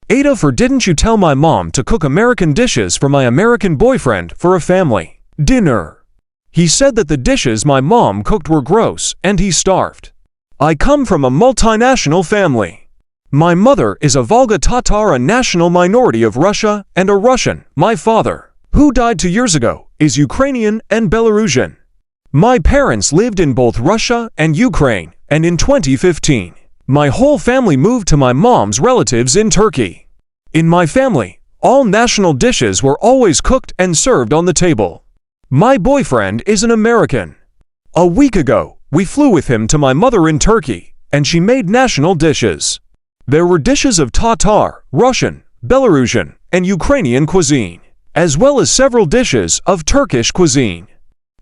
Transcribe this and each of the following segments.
Ada for didn't you tell my mom to cook American dishes for my American boyfriend for a family dinner? He said that the dishes my mom cooked were gross and he starved. I come from a multinational family. My mother is a Volga Tatar, a national minority of Russia, and a Russian. My father, who died 2 years ago, is Ukrainian and Belarusian. My parents lived in both Russia and Ukraine, and in 2015, my whole family moved to my mom's relatives in Turkey. In my family, all national dishes were always cooked and served on the table. My boyfriend is an American. A week ago, we flew with him to my mother in Turkey, and she made national dishes. There were dishes of Tatar, Russian, Belarusian, and Ukrainian cuisine, as well as several dishes of Turkish cuisine.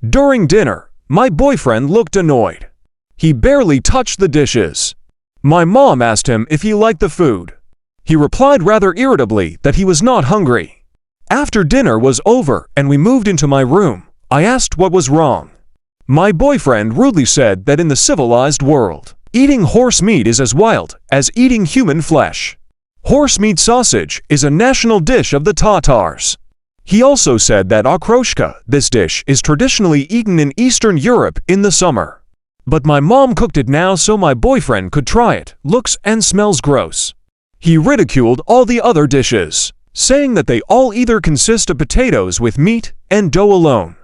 During dinner, my boyfriend looked annoyed. He barely touched the dishes. My mom asked him if he liked the food. He replied rather irritably that he was not hungry. After dinner was over and we moved into my room, I asked what was wrong. My boyfriend rudely said that in the civilized world, eating horse meat is as wild as eating human flesh. Horse meat sausage is a national dish of the Tatars. He also said that okroshka, this dish, is traditionally eaten in Eastern Europe in the summer. But my mom cooked it now so my boyfriend could try it. Looks and smells gross. He ridiculed all the other dishes, saying that they all either consist of potatoes with meat and dough alone,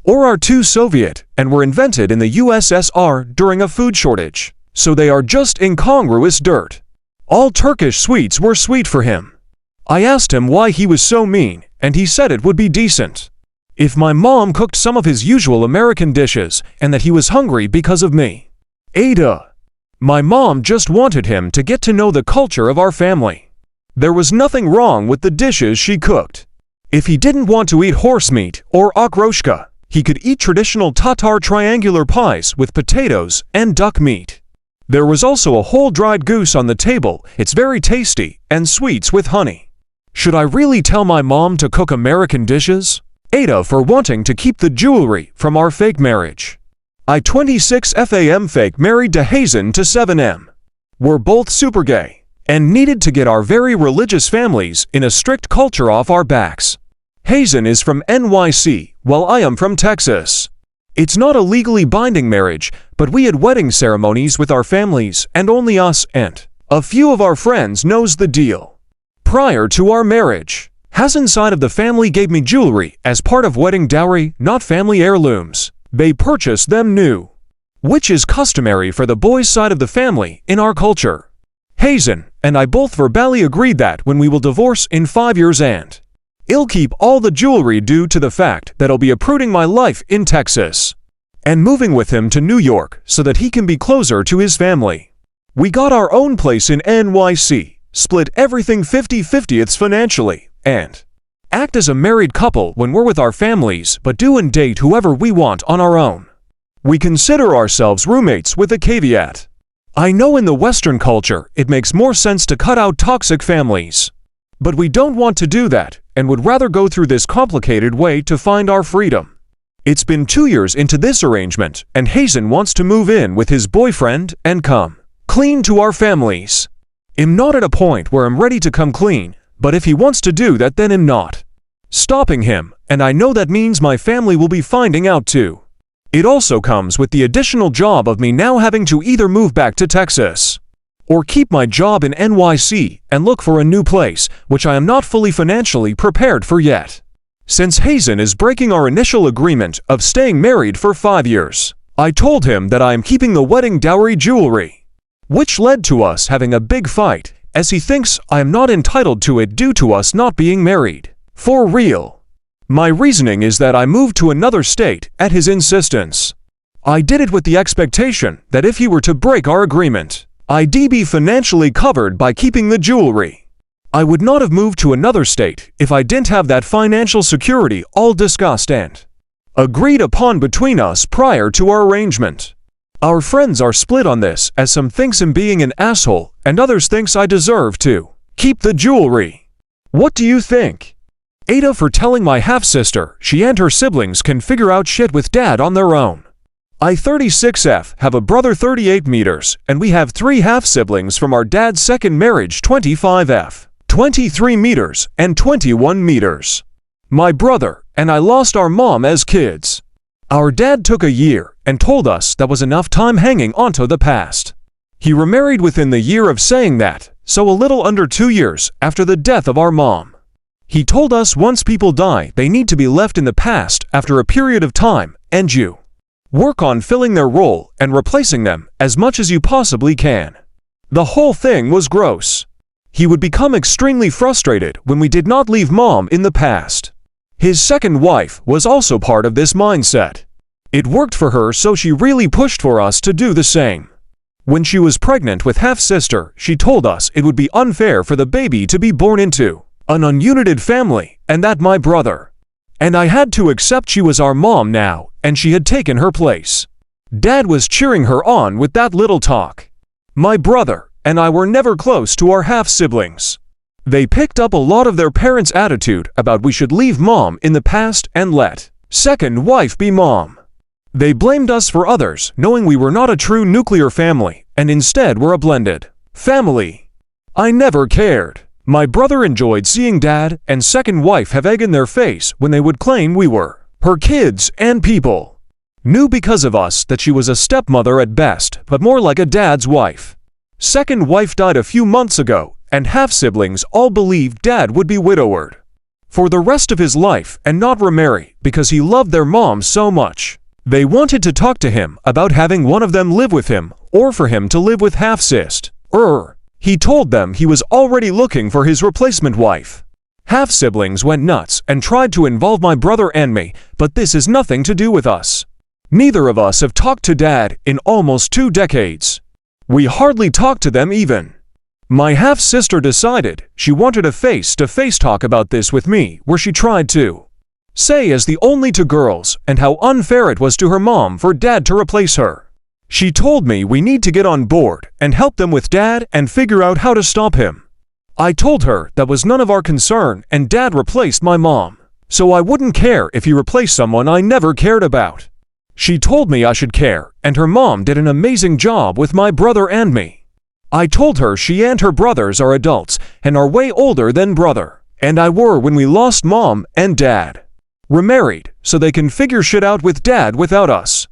or are too Soviet and were invented in the USSR during a food shortage, so they are just incongruous dirt. All Turkish sweets were sweet for him. I asked him why he was so mean, and he said it would be decent if my mom cooked some of his usual American dishes and that he was hungry because of me. Ada. My mom just wanted him to get to know the culture of our family. There was nothing wrong with the dishes she cooked. If he didn't want to eat horse meat or okroshka, he could eat traditional Tatar triangular pies with potatoes and duck meat. There was also a whole dried goose on the table. It's very tasty, and sweets with honey. Should I really tell my mom to cook American dishes? Ada for wanting to keep the jewelry from our fake marriage. I 26 FAM fake married to Hazen to 7M. We're both super gay and needed to get our very religious families in a strict culture off our backs. Hazen is from NYC while I am from Texas. It's not a legally binding marriage, but we had wedding ceremonies with our families and only us and a few of our friends knows the deal. Prior to our marriage, Hazen's side of the family gave me jewelry as part of wedding dowry, not family heirlooms. They purchased them new, which is customary for the boys' side of the family in our culture. Hazen and I both verbally agreed that when we will divorce in 5 years and I'll keep all the jewelry due to the fact that I'll be uprooting my life in Texas and moving with him to New York so that he can be closer to his family. We got our own place in NYC, split everything 50-50ths financially, and act as a married couple when we're with our families, but do and date whoever we want on our own. We consider ourselves roommates with a caveat. I know in the Western culture it makes more sense to cut out toxic families, but we don't want to do that and would rather go through this complicated way to find our freedom. It's been 2 years into this arrangement, and Hazen wants to move in with his boyfriend and come clean to our families. I'm not at a point where I'm ready to come clean, but if he wants to do that, then I'm not stopping him, and I know that means my family will be finding out too. It also comes with the additional job of me now having to either move back to Texas or keep my job in NYC and look for a new place, which I am not fully financially prepared for yet. Since Hazen is breaking our initial agreement of staying married for 5 years, I told him that I am keeping the wedding dowry jewelry, which led to us having a big fight, as he thinks I am not entitled to it due to us not being married for real. My reasoning is that I moved to another state at his insistence. I did it with the expectation that if he were to break our agreement, I'd be financially covered by keeping the jewelry. I would not have moved to another state if I didn't have that financial security all discussed and agreed upon between us prior to our arrangement. Our friends are split on this, as some thinks him being an asshole and others thinks I deserve to keep the jewelry. What do you think? Ada for telling my half-sister she and her siblings can figure out shit with dad on their own. I 36F have a brother 38 meters, and we have 3 half-siblings from our dad's second marriage 25F. 23 meters and 21 meters. My brother and I lost our mom as kids. Our dad took a year and told us that was enough time hanging onto the past. He remarried within the year of saying that, so a little under 2 years after the death of our mom. He told us once people die, they need to be left in the past after a period of time, and you work on filling their role and replacing them as much as you possibly can. The whole thing was gross. He would become extremely frustrated when we did not leave mom in the past. His second wife was also part of this mindset. It worked for her, so she really pushed for us to do the same. When she was pregnant with half-sister, she told us it would be unfair for the baby to be born into an ununited family, and that my brother and I had to accept she was our mom now, and she had taken her place. Dad was cheering her on with that little talk. My brother and I were never close to our half-siblings. They picked up a lot of their parents' attitude about we should leave mom in the past and let second wife be mom. They blamed us for others, knowing we were not a true nuclear family, and instead were a blended family. I never cared. My brother enjoyed seeing dad and second wife have egg in their face when they would claim we were her kids, and people knew because of us that she was a stepmother at best, but more like a dad's wife. Second wife died a few months ago, and half-siblings all believed dad would be widowed for the rest of his life and not remarry because he loved their mom so much. They wanted to talk to him about having one of them live with him, or for him to live with half-sist. He told them he was already looking for his replacement wife. Half-siblings went nuts and tried to involve my brother and me, but this is nothing to do with us. Neither of us have talked to dad in almost 2 decades. We hardly talk to them even. My half-sister decided she wanted a face-to-face talk about this with me, where she tried to say as the only 2 girls and how unfair it was to her mom for dad to replace her. She told me we need to get on board and help them with dad and figure out how to stop him. I told her that was none of our concern and dad replaced my mom, so I wouldn't care if he replaced someone I never cared about. She told me I should care, and her mom did an amazing job with my brother and me. I told her she and her brothers are adults and are way older than brother and I were when we lost mom, and dad remarried so they can figure shit out with dad without us.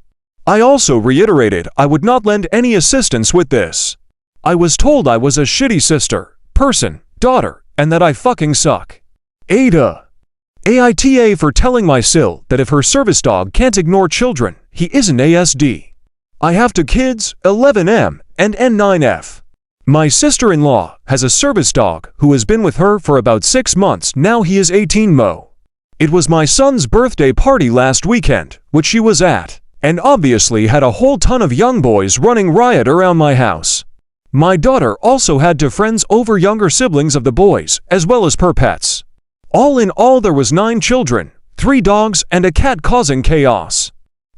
I also reiterated I would not lend any assistance with this. I was told I was a shitty sister, person, daughter, and that I fucking suck. AITA for telling my sil that if her service dog can't ignore children, he isn't ASD. I have 2 kids, 11M and N9F. My sister-in-law has a service dog who has been with her for about 6 months now. He is 18 mo. It was my son's birthday party last weekend, which she was at, and obviously had a whole ton of young boys running riot around my house. My daughter also had 2 friends over, younger siblings of the boys, as well as per pets. All in all, there was 9 children, 3 dogs and a cat, causing chaos.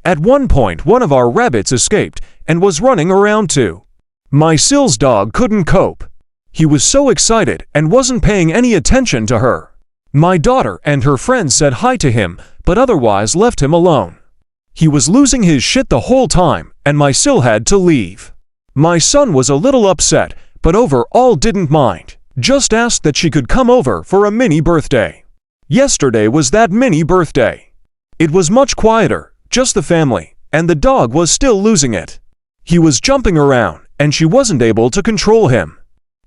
At one point, one of our rabbits escaped and was running around too. My sil's dog couldn't cope. He was so excited and wasn't paying any attention to her. My daughter and her friends said hi to him, but otherwise left him alone. He was losing his shit the whole time, and my sil had to leave. My son was a little upset, but overall didn't mind. Just asked that she could come over for a mini birthday. Yesterday was that mini birthday. It was much quieter, just the family, and the dog was still losing it. He was jumping around, and she wasn't able to control him.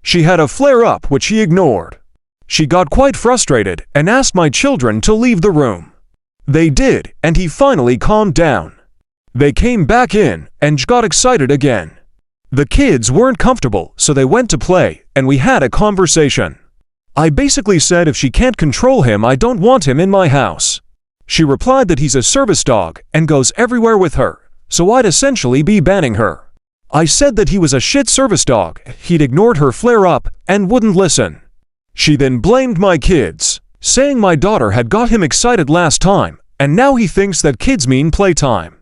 She had a flare-up which he ignored. She got quite frustrated and asked my children to leave the room. They did, and he finally calmed down. They came back in and got excited again. The kids weren't comfortable, so they went to play, and we had a conversation. I basically said if she can't control him, I don't want him in my house. She replied that he's a service dog and goes everywhere with her, so I'd essentially be banning her. I said that he was a shit service dog, he'd ignored her flare-up and wouldn't listen. She then blamed my kids, saying my daughter had got him excited last time, and now he thinks that kids mean playtime.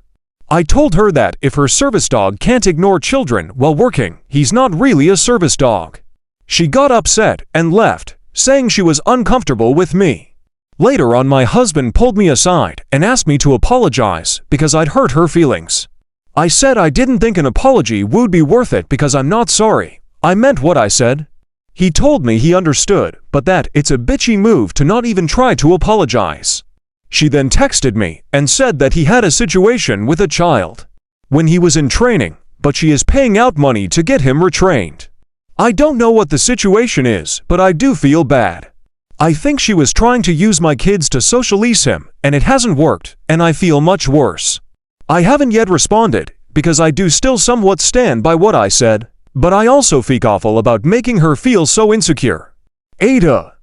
I told her that if her service dog can't ignore children while working, he's not really a service dog. She got upset and left, saying she was uncomfortable with me. Later on, my husband pulled me aside and asked me to apologize because I'd hurt her feelings. I said I didn't think an apology would be worth it because I'm not sorry. I meant what I said. He told me he understood, but that it's a bitchy move to not even try to apologize. She then texted me and said that he had a situation with a child when he was in training, but she is paying out money to get him retrained. I don't know what the situation is, but I do feel bad. I think she was trying to use my kids to socialize him, and it hasn't worked, and I feel much worse. I haven't yet responded, because I do still somewhat stand by what I said, but I also feel awful about making her feel so insecure. Ada.